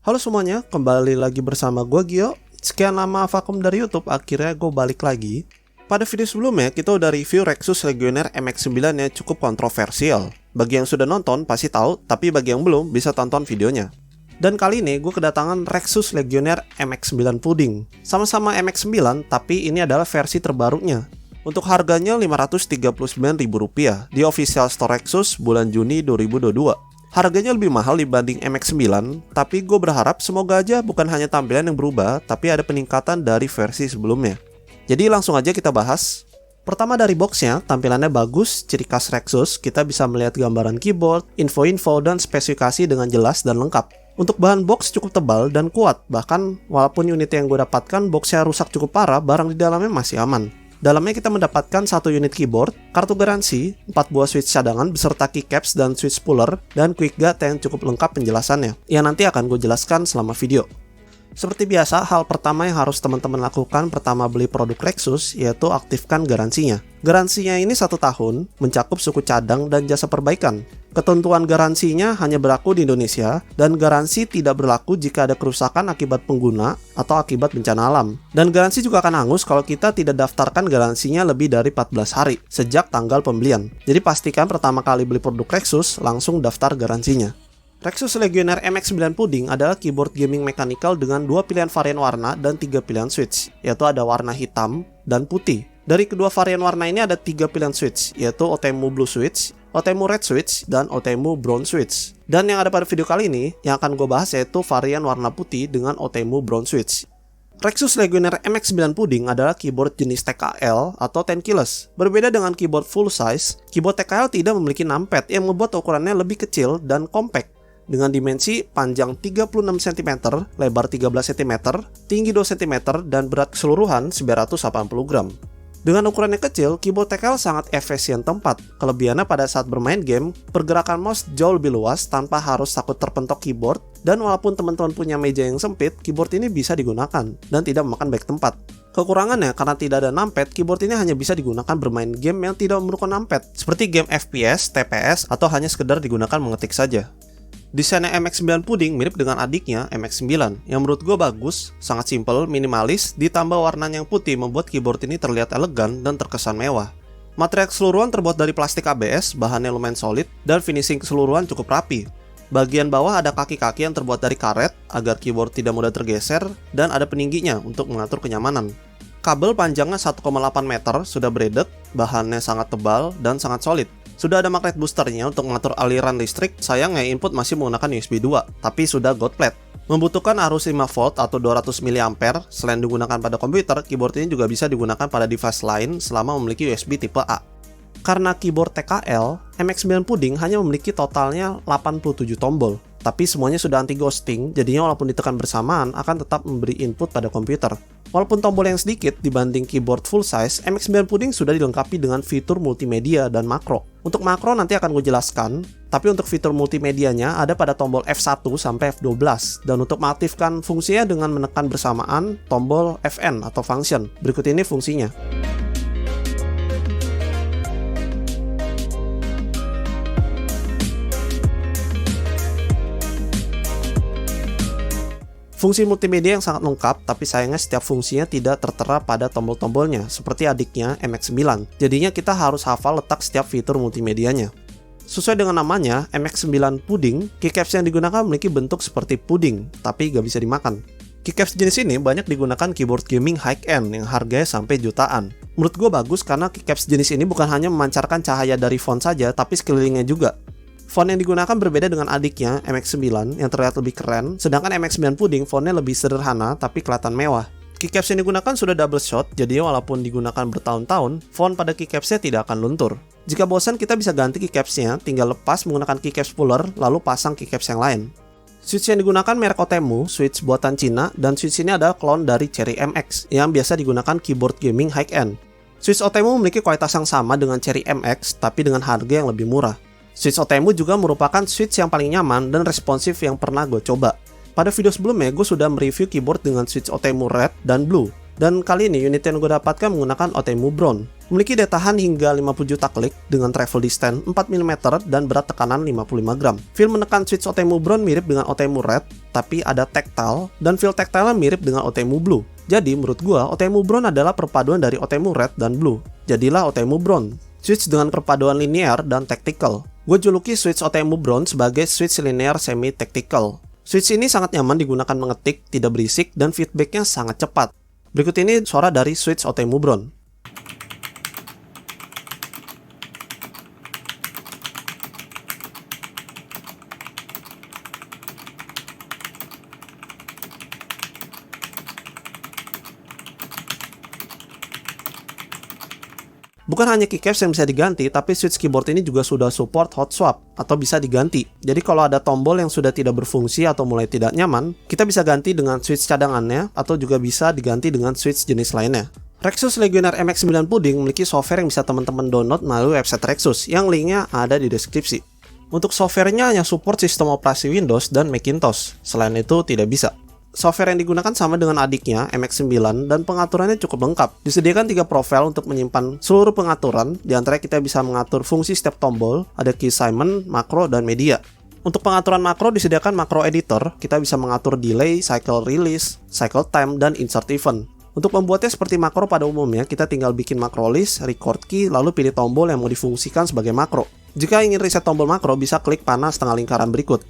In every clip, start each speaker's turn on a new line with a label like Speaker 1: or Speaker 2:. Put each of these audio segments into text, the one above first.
Speaker 1: Halo semuanya, kembali lagi bersama gue Gio. Sekian lama vakum dari YouTube, akhirnya gue balik lagi. Pada video sebelumnya, kita udah review Rexus Legionnaire MX9 yang cukup kontroversial. Bagi yang sudah nonton, pasti tahu, tapi bagi yang belum, bisa tonton videonya. Dan kali ini, gue kedatangan Rexus Legionnaire MX9 Pudding. Sama-sama MX9, tapi ini adalah versi terbarunya. Untuk harganya Rp539.000 di official store Rexus bulan Juni 2022. Harganya lebih mahal dibanding MX9, tapi gue berharap semoga aja bukan hanya tampilan yang berubah, tapi ada peningkatan dari versi sebelumnya. Jadi langsung aja kita bahas. Pertama dari boxnya, tampilannya bagus, ciri khas Rexus, kita bisa melihat gambaran keyboard, info-info, dan spesifikasi dengan jelas dan lengkap. Untuk bahan box cukup tebal dan kuat, bahkan walaupun unit yang gue dapatkan boxnya rusak cukup parah, barang di dalamnya masih aman. Dalamnya kita mendapatkan 1 unit keyboard, kartu garansi, 4 buah switch cadangan beserta keycaps dan switch puller, dan quick guard yang cukup lengkap penjelasannya, yang nanti akan gue jelaskan selama video. Seperti biasa, hal pertama yang harus teman-teman lakukan pertama beli produk Rexus, yaitu aktifkan garansinya. Garansinya ini 1 tahun, mencakup suku cadang dan jasa perbaikan. Ketentuan garansinya hanya berlaku di Indonesia, dan garansi tidak berlaku jika ada kerusakan akibat pengguna atau akibat bencana alam. Dan garansi juga akan hangus kalau kita tidak daftarkan garansinya lebih dari 14 hari, sejak tanggal pembelian. Jadi pastikan pertama kali beli produk Rexus, langsung daftar garansinya. Rexus Legionnaire MX9 Pudding adalah keyboard gaming mechanical dengan 2 pilihan varian warna dan 3 pilihan switch, yaitu ada warna hitam dan putih. Dari kedua varian warna ini ada 3 pilihan switch, yaitu Otemu Blue Switch, Otemu Red Switch, dan Otemu Brown Switch. Dan yang ada pada video kali ini, yang akan gue bahas yaitu varian warna putih dengan Otemu Brown Switch. Rexus Legionnaire MX9 Pudding adalah keyboard jenis TKL atau 10 keyless. Berbeda dengan keyboard full size, keyboard TKL tidak memiliki numpad yang membuat ukurannya lebih kecil dan compact. Dengan dimensi panjang 36 cm, lebar 13 cm, tinggi 2 cm, dan berat keseluruhan 980 gram. Dengan ukurannya kecil, keyboard TKL sangat efisien tempat. Kelebihannya pada saat bermain game, pergerakan mouse jauh lebih luas tanpa harus takut terpentok keyboard, dan walaupun teman-teman punya meja yang sempit, keyboard ini bisa digunakan dan tidak memakan banyak tempat. Kekurangannya, karena tidak ada numpad, keyboard ini hanya bisa digunakan bermain game yang tidak memerlukan numpad, seperti game FPS, TPS, atau hanya sekedar digunakan mengetik saja. Desainnya MX9 Pudding mirip dengan adiknya MX9 yang menurut gue bagus, sangat simpel, minimalis, ditambah warnanya yang putih membuat keyboard ini terlihat elegan dan terkesan mewah. Material keseluruhan terbuat dari plastik ABS, bahannya lumayan solid, dan finishing keseluruhan cukup rapi. Bagian bawah ada kaki-kaki yang terbuat dari karet agar keyboard tidak mudah tergeser, dan ada peningginya untuk mengatur kenyamanan. Kabel panjangnya 1,8 meter, sudah braided, bahannya sangat tebal dan sangat solid. Sudah ada magnet boosternya untuk mengatur aliran listrik, sayangnya input masih menggunakan USB 2, tapi sudah gold plate. Membutuhkan arus 5V atau 200 mA, selain digunakan pada komputer, keyboard ini juga bisa digunakan pada device lain selama memiliki USB tipe A. Karena keyboard TKL, MX9 Pudding hanya memiliki totalnya 87 tombol, tapi semuanya sudah anti ghosting, jadinya walaupun ditekan bersamaan akan tetap memberi input pada komputer. Walaupun tombol yang sedikit dibanding keyboard full size, MX9 Pudding sudah dilengkapi dengan fitur multimedia dan makro. Untuk makro nanti akan gue jelaskan, tapi untuk fitur multimedianya ada pada tombol F1 sampai F12, dan untuk mengaktifkan fungsinya dengan menekan bersamaan tombol Fn atau function. Berikut ini fungsinya. Fungsi multimedia yang sangat lengkap, tapi sayangnya setiap fungsinya tidak tertera pada tombol-tombolnya, seperti adiknya MX9. Jadinya kita harus hafal letak setiap fitur multimedianya. Sesuai dengan namanya, MX9 Pudding, keycaps yang digunakan memiliki bentuk seperti puding, tapi gak bisa dimakan. Keycaps jenis ini banyak digunakan keyboard gaming high-end yang harganya sampai jutaan. Menurut gue bagus karena keycaps jenis ini bukan hanya memancarkan cahaya dari font saja, tapi sekelilingnya juga. Font yang digunakan berbeda dengan adiknya, MX9, yang terlihat lebih keren, sedangkan MX9 Pudding fontnya lebih sederhana tapi kelihatan mewah. Keycaps yang digunakan sudah double shot, jadi walaupun digunakan bertahun-tahun, font pada keycapsnya tidak akan luntur. Jika bosan, kita bisa ganti keycapsnya, tinggal lepas menggunakan keycaps puller, lalu pasang keycaps yang lain. Switch yang digunakan merek Otemu, switch buatan Cina, dan switch ini adalah klon dari Cherry MX, yang biasa digunakan keyboard gaming high-end. Switch Otemu memiliki kualitas yang sama dengan Cherry MX, tapi dengan harga yang lebih murah. Switch OTMU juga merupakan switch yang paling nyaman dan responsif yang pernah gue coba. Pada video sebelumnya, gue sudah mereview keyboard dengan switch OTMU Red dan Blue. Dan kali ini unit yang gue dapatkan menggunakan OTMU Brown. Memiliki daya tahan hingga 50 juta klik dengan travel distance 4 mm dan berat tekanan 55 gram. Feel menekan switch OTMU Brown mirip dengan OTMU Red, tapi ada tactile, dan feel tactile mirip dengan OTMU Blue. Jadi menurut gue, OTMU Brown adalah perpaduan dari OTMU Red dan Blue. Jadilah OTMU Brown. Switch dengan perpaduan linear dan tactical. Gue juluki switch OTMU Brown sebagai switch linear semi-tactical. Switch ini sangat nyaman digunakan mengetik, tidak berisik, dan feedbacknya sangat cepat. Berikut ini suara dari switch OTMU Brown. Bukan hanya keycaps yang bisa diganti, tapi switch keyboard ini juga sudah support hot swap atau bisa diganti. Jadi kalau ada tombol yang sudah tidak berfungsi atau mulai tidak nyaman, kita bisa ganti dengan switch cadangannya atau juga bisa diganti dengan switch jenis lainnya. Rexus Legionnaire MX9 Pudding memiliki software yang bisa teman-teman download melalui website Rexus yang linknya ada di deskripsi. Untuk softwarenya hanya support sistem operasi Windows dan Macintosh, selain itu tidak bisa. Software yang digunakan sama dengan adiknya, MX9, dan pengaturannya cukup lengkap. Disediakan 3 profil untuk menyimpan seluruh pengaturan, di antara kita bisa mengatur fungsi setiap tombol, ada key assignment, makro, dan media. Untuk pengaturan makro disediakan makro editor, kita bisa mengatur delay, cycle release, cycle time, dan insert event. Untuk membuatnya seperti makro pada umumnya, kita tinggal bikin makro list, record key, lalu pilih tombol yang mau difungsikan sebagai makro. Jika ingin reset tombol makro, bisa klik panah setengah lingkaran berikut.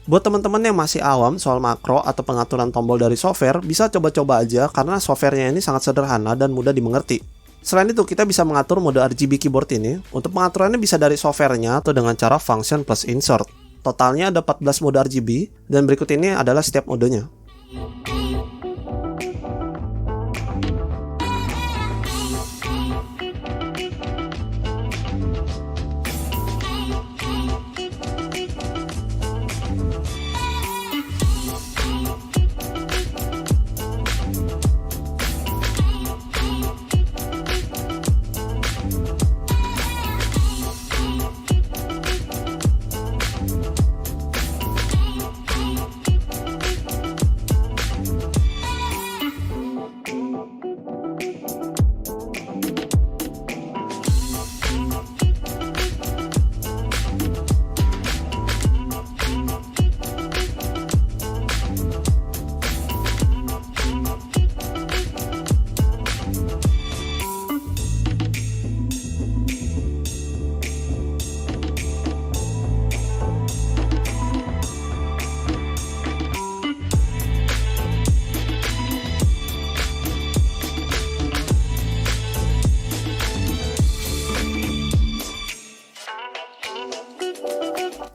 Speaker 1: Buat teman-teman yang masih awam soal makro atau pengaturan tombol dari software, bisa coba-coba aja karena softwarenya ini sangat sederhana dan mudah dimengerti. Selain itu, kita bisa mengatur mode RGB keyboard ini. Untuk pengaturannya bisa dari softwarenya atau dengan cara function plus insert. Totalnya ada 14 mode RGB, dan berikut ini adalah setiap modenya.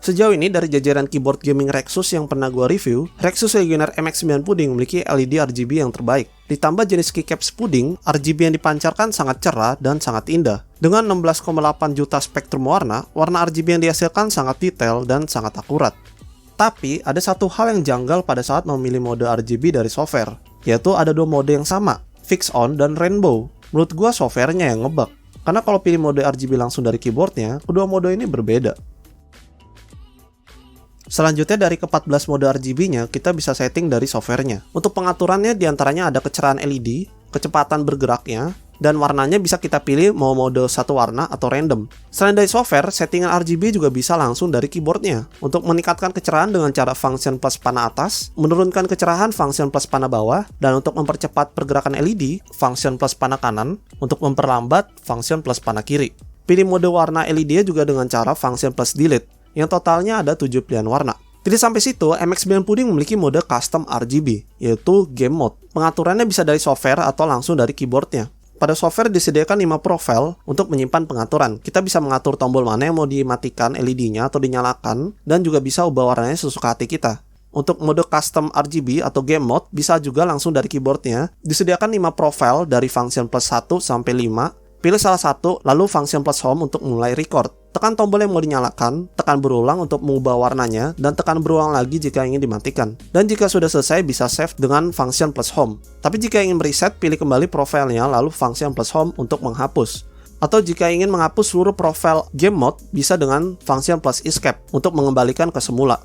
Speaker 1: Sejauh ini dari jajaran keyboard gaming Rexus yang pernah gue review, Rexus Legionnaire MX9 Pudding memiliki LED RGB yang terbaik. Ditambah jenis keycaps Pudding, RGB yang dipancarkan sangat cerah dan sangat indah. Dengan 16,8 juta spektrum warna RGB yang dihasilkan sangat detail dan sangat akurat. Tapi ada satu hal yang janggal pada saat memilih mode RGB dari software, yaitu ada 2 mode yang sama, Fix On dan Rainbow. Menurut gue softwarenya yang ngebug, karena kalau pilih mode RGB langsung dari keyboardnya, kedua mode ini berbeda. Selanjutnya dari ke-14 mode RGB-nya, kita bisa setting dari softwarenya. Untuk pengaturannya diantaranya ada kecerahan LED, kecepatan bergeraknya, dan warnanya bisa kita pilih mau mode satu warna atau random. Selain dari software, settingan RGB juga bisa langsung dari keyboardnya. Untuk meningkatkan kecerahan dengan cara function plus panah atas, menurunkan kecerahan function plus panah bawah, dan untuk mempercepat pergerakan LED, function plus panah kanan, untuk memperlambat function plus panah kiri. Pilih mode warna LED juga dengan cara function plus delete, yang totalnya ada 7 pilihan warna. Tidak sampai situ, MX9 Pudding memiliki mode custom RGB, yaitu Game Mode. Pengaturannya bisa dari software atau langsung dari keyboardnya. Pada software disediakan 5 profil untuk menyimpan pengaturan. Kita bisa mengatur tombol mana yang mau dimatikan LED-nya atau dinyalakan, dan juga bisa ubah warnanya sesuka hati kita. Untuk mode custom RGB atau Game Mode bisa juga langsung dari keyboardnya. Disediakan 5 profil dari function plus 1 sampai 5. Pilih salah satu, lalu function plus home untuk mulai record. Tekan tombol yang mau dinyalakan, tekan berulang untuk mengubah warnanya, dan tekan berulang lagi jika ingin dimatikan. Dan jika sudah selesai, bisa save dengan function plus home. Tapi jika ingin mereset, pilih kembali profilnya, lalu function plus home untuk menghapus. Atau jika ingin menghapus seluruh profil game mode, bisa dengan function plus escape untuk mengembalikan ke semula.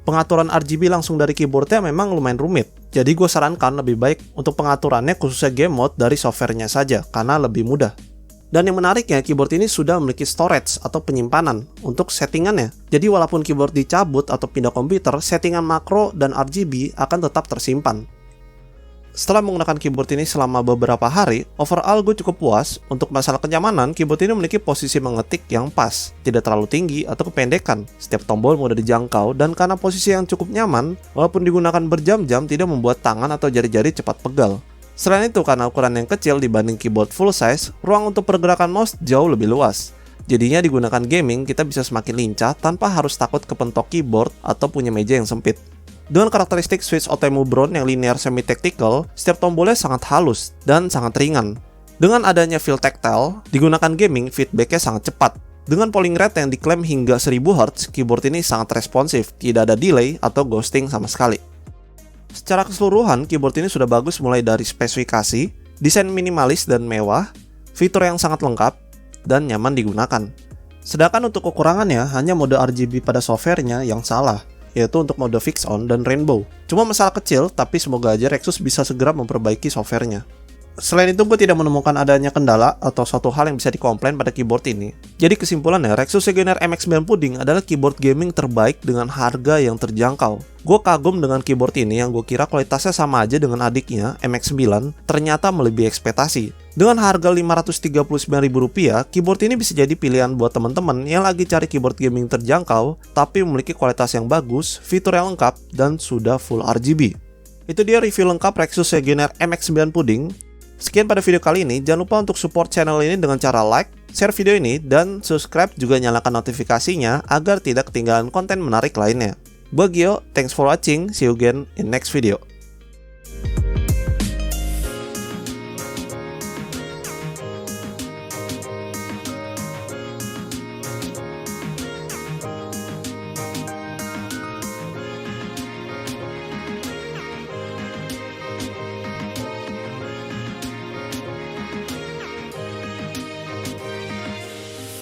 Speaker 1: Pengaturan RGB langsung dari keyboardnya memang lumayan rumit, jadi gue sarankan lebih baik untuk pengaturannya khususnya game mode dari softwarenya saja, karena lebih mudah. Dan yang menariknya, keyboard ini sudah memiliki storage atau penyimpanan untuk settingannya. Jadi walaupun keyboard dicabut atau pindah komputer, settingan makro dan RGB akan tetap tersimpan. Setelah menggunakan keyboard ini selama beberapa hari, overall gue cukup puas. Untuk masalah kenyamanan, keyboard ini memiliki posisi mengetik yang pas, tidak terlalu tinggi atau kependekan. Setiap tombol mudah dijangkau, dan karena posisi yang cukup nyaman, walaupun digunakan berjam-jam tidak membuat tangan atau jari-jari cepat pegal. Selain itu, karena ukuran yang kecil dibanding keyboard full size, ruang untuk pergerakan mouse jauh lebih luas. Jadinya digunakan gaming, kita bisa semakin lincah tanpa harus takut kepentok keyboard atau punya meja yang sempit. Dengan karakteristik switch Otemu Brown yang linear semi-tactical, setiap tombolnya sangat halus dan sangat ringan. Dengan adanya feel tactile, digunakan gaming, feedbacknya sangat cepat. Dengan polling rate yang diklaim hingga 1000 Hz, keyboard ini sangat responsif, tidak ada delay atau ghosting sama sekali. Secara keseluruhan, keyboard ini sudah bagus mulai dari spesifikasi, desain minimalis dan mewah, fitur yang sangat lengkap, dan nyaman digunakan. Sedangkan untuk kekurangannya, hanya mode RGB pada softwarenya yang salah, yaitu untuk mode fix on dan rainbow. Cuma masalah kecil, tapi semoga aja Rexus bisa segera memperbaiki softwarenya. Selain itu, gue tidak menemukan adanya kendala atau suatu hal yang bisa dikomplain pada keyboard ini. Jadi kesimpulannya, Rexus Legionnaire MX-9 Pudding adalah keyboard gaming terbaik dengan harga yang terjangkau. Gue kagum dengan keyboard ini yang gue kira kualitasnya sama aja dengan adiknya, MX-9, ternyata melebihi ekspektasi. Dengan harga Rp539.000, keyboard ini bisa jadi pilihan buat teman-teman yang lagi cari keyboard gaming terjangkau, tapi memiliki kualitas yang bagus, fitur yang lengkap, dan sudah full RGB. Itu dia review lengkap Rexus Legionnaire MX-9 Pudding. Sekian pada video kali ini, jangan lupa untuk support channel ini dengan cara like, share video ini, dan subscribe juga nyalakan notifikasinya agar tidak ketinggalan konten menarik lainnya. Gua Gio, thanks for watching, see you again in next video.